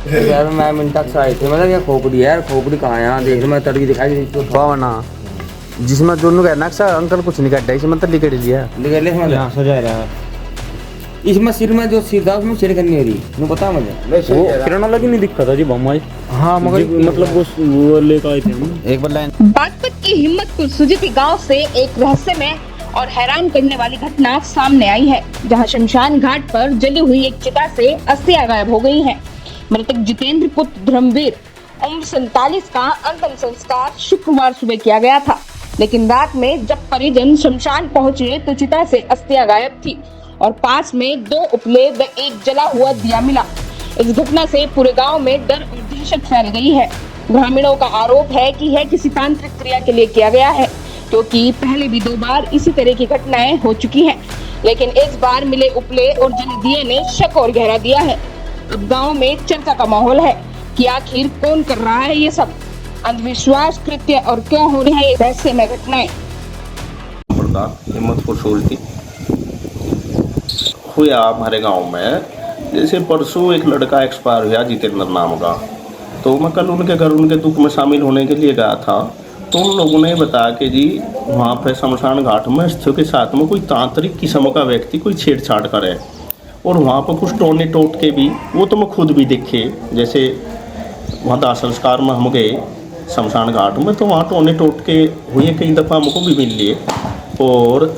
यार मैं मिनट से आए थे मतलब क्या खोपड़ी यार, खोपड़ी कहाँ है यहाँ देख मैं तड़की दिखाई दी तो पावना जिसमें दोनों कहना सर अंकल कुछ नहीं काटा इसमें तो लिखट लिया निकले यहाँ सजा रहा है इसमें सिर में जो सिर था उसमें सिर करनी हो रही तुम्हें पता मुझे वो किरण लगी नहीं दिखा था जी बम्बई। हाँ मगर मतलब वो लेकर आए थे हम। एक बार लाइन बागपत की हिम्मतपुर सुजीती गांव से एक रहस्यमय और हैरान करने वाली घटना सामने आई है, जहां शमशान घाट पर जली हुई एक चिता से अस्थियां गायब हो गई हैं। मृतक जितेंद्र पुत्र धर्मवीर उम्र 47 का अंतिम संस्कार शुक्रवार सुबह किया गया था, लेकिन रात में जब परिजन शमशान पहुंचे तो चिता से अस्थियां गायब थी और पास में 2 उपले व एक जला हुआ दिया मिला। इस घटना से पूरे गांव में डर और दहशत फैल गई है। ग्रामीणों का आरोप है कि यह किसी तांत्रिक क्रिया के लिए किया गया है, क्योंकि पहले भी 2 बार इसी तरह की घटनाएं हो चुकी हैं, लेकिन इस बार मिले उपले और जले दिए ने शक और गहरा दिया है। अब गांव में चर्चा का माहौल है कि आखिर कौन कर रहा है ये सब अंधविश्वास कृत्य और क्यों हो रही है रहस्यमय घटनाएं। हिम्मतपुर सूरती हुआ हमारे गांव में, जैसे परसों एक लड़का एक्सपायर हुआ जितेंद्र नाम का, तो मैं कल उनके घर उनके दुख में शामिल होने के लिए गया था। तो उन लोगों ने बताया कि जी वहाँ पे शमशान घाट में अस्थियों के साथ में कोई तांत्रिक किस्म का व्यक्ति कोई छेड़छाड़ करे और वहाँ पर कुछ टोने टोट के भी, वो तो मैं खुद भी देखे, जैसे वहाँ दाह संस्कार में हम गए शमशान घाट में तो वहाँ टोने टोट के हुए, कई दफ़ा हमको भी मिल लिए। और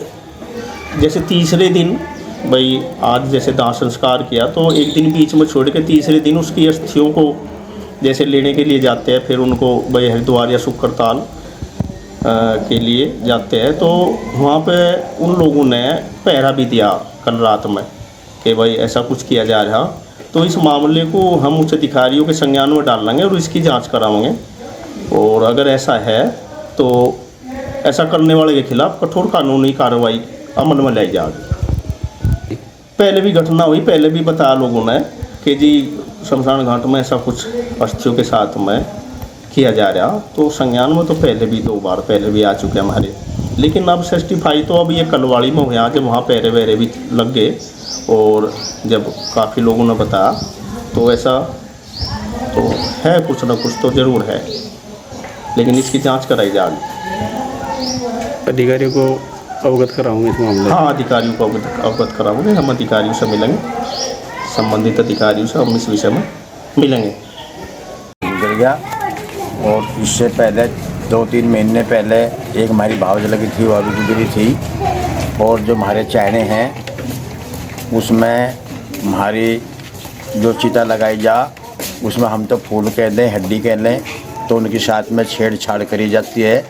जैसे तीसरे दिन भाई आज जैसे दाह संस्कार किया तो एक दिन बीच में छोड़ के तीसरे दिन उसकी अस्थियों को जैसे लेने के लिए जाते हैं, फिर उनको भाई हरिद्वार या शुक्रताल के लिए जाते हैं। तो वहाँ पे उन लोगों ने पहरा भी दिया कल रात में कि भाई ऐसा कुछ किया जा रहा। तो इस मामले को हम उच्च अधिकारियों के संज्ञान में डाल लेंगे और इसकी जांच कराएंगे, और अगर ऐसा है तो ऐसा करने वाले के खिलाफ कठोर कानूनी कार्रवाई अमल में लाई जाएगी। पहले भी घटना हुई, पहले भी बताया लोगों ने कि जी शमशान घाट में ऐसा कुछ अस्थियों के साथ में किया जा रहा, तो संज्ञान में तो पहले भी 2 बार पहले भी आ चुके हमारे। लेकिन अब सस्टिफाई तो अब ये कलवाड़ी में हुआ कि वहाँ पैरे वैरे भी लग गए, और जब काफ़ी लोगों ने बताया तो ऐसा तो है, कुछ ना कुछ तो ज़रूर है, लेकिन इसकी जांच कराई जाएगी। अधिकारियों को अवगत कराऊंगे इस मामले। हाँ, अधिकारियों को अवगत कराओगे, हम अधिकारियों से मिलेंगे, संबंधित अधिकारियों से हम इस विषय में मिलेंगे। गुजर गया और इससे पहले 2-3 महीने पहले एक हमारी भावज लगी थी, वो अभी गुजरी थी। और जो हमारे चाहने हैं उसमें हमारी जो चिता लगाई जा उसमें हम तो फूल कह दें, हड्डी कह लें, तो उनके साथ में छेड़छाड़ करी जाती है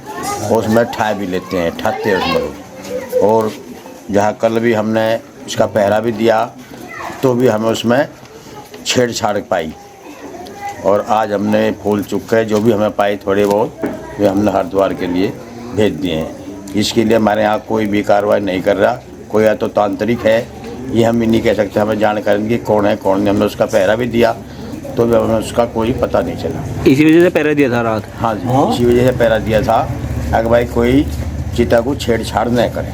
और उसमें ठा भी लेते हैं, ठाते हैं उसमें। और जहाँ कल भी हमने उसका पहरा भी दिया तो भी हमें उसमें छेड़छाड़ पाई, और आज हमने फूल चुके जो भी हमें पाई थोड़े बहुत वे हमने हरिद्वार के लिए भेज दिए हैं। इसके लिए हमारे यहाँ कोई भी कार्रवाई नहीं कर रहा, कोई या तो तांत्रिक है, ये हम भी नहीं कह सकते, हमें जानकारी कि कौन है कौन नहीं। हमने उसका पहरा भी दिया तो भी हमें उसका कोई पता नहीं चला। इसी वजह से पहरा दिया था रात। हाँ जी, इसी वजह से पहरा दिया था अगर भाई कोई चिता को छेड़छाड़ न करे।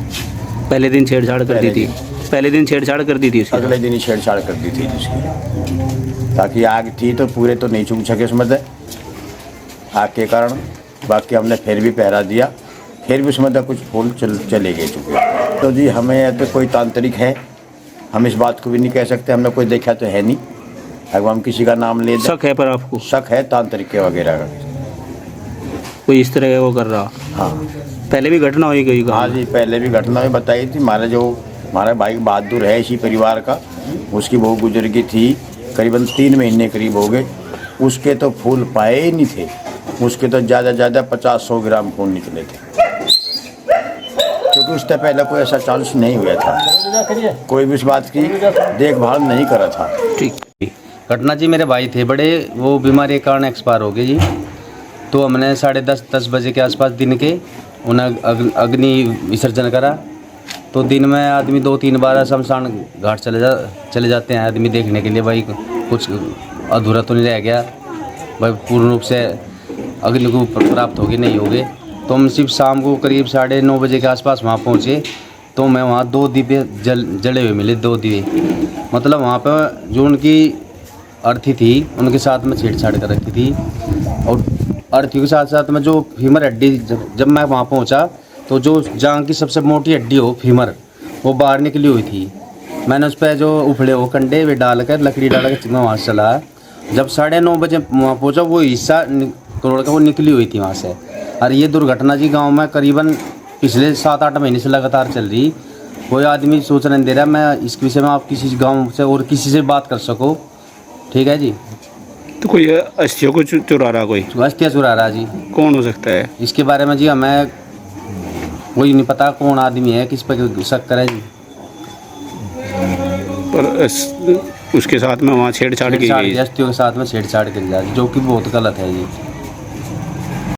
पहले दिन छेड़छाड़ कर दी थी, पहले दिन छेड़छाड़ कर दी थी उसकी, अगले दिन ही छेड़छाड़ कर दी थी उसकी, ताकि आग थी तो पूरे तो नहीं चूक सके उसमें से आग के कारण। बाकी हमने फिर भी पहरा दिया, फिर भी उसमें तो कुछ फूल चले गए चुके। तो जी हमें तो कोई तांत्रिक है, हम इस बात को भी नहीं कह सकते, हमने कोई देखा तो है नहीं। अगर हम किसी का नाम ले, शक है पर आपको शक है तांत्रिक के वगैरह का, कोई इस तरह का वो कर रहा। हाँ पहले भी घटना हुई कहीं। हाँ जी, पहले भी घटना में बताई थी। हमारा भाई बहादुर है इसी परिवार का, उसकी बहू गुजर गई थी, करीबन 3 महीने करीब हो गए। उसके तो फूल पाए ही नहीं थे, उसके तो ज़्यादा 50-100 ग्राम फूल निकले थे, क्योंकि उससे पहले कोई ऐसा चांस नहीं हुआ था, कोई भी इस बात की देखभाल नहीं करा था। ठीक। घटना जी मेरे भाई थे बड़े, वो बीमारी के कारण एक्सपायर हो गए जी। तो हमने 10:30 बजे के आसपास दिन के उन्हें अग्नि विसर्जन करा। तो दिन में आदमी 2-3 बार शमशान घाट चले जाते हैं आदमी देखने के लिए, भाई कुछ अधूरा तो नहीं रह गया, भाई पूर्ण रूप से अग्नि को प्राप्त होगी नहीं होगे। तो हम सिर्फ शाम को करीब 9:30 बजे के आसपास वहाँ पहुँचे, तो मैं वहाँ 2 दिए जले हुए मिले, 2 दिए। मतलब वहाँ पर जो उनकी अर्थी थी उनके साथ में छेड़छाड़ कर रखी थी। और अर्थी के साथ साथ में जो फीमर हड्डी, जब मैं वहाँ पहुँचा तो जो जांग की सबसे मोटी हड्डी हो फीमर, वो बाहर निकली हुई थी। मैंने उस पर जो उफड़े हो कंडे वे डालकर, लकड़ी डालकर मैं वहाँ से चला। जब 9:30 बजे वहाँ पहुँचा, वो हिस्सा करोड़ का वो निकली हुई थी वहाँ से। और ये दुर्घटना जी गांव में करीबन पिछले 7-8 महीने से लगातार चल रही। कोई आदमी सूचना नहीं दे रहा। मैं इसके विषय में आप किसी गांव से और किसी से बात कर सको, ठीक है जी। तो कोई अस्थियों को चुरा रहा, कोई अस्थियाँ चुरा रहा जी। कौन हो सकता है? इसके बारे में जी हमें कोई नहीं पता कौन आदमी है, किस पर शक करे जी। पर उसके साथ में वहाँ छेड़छाड़ की गई, अस्थियों के साथ में छेड़छाड़ करी जा रही, जो कि बहुत गलत है जी।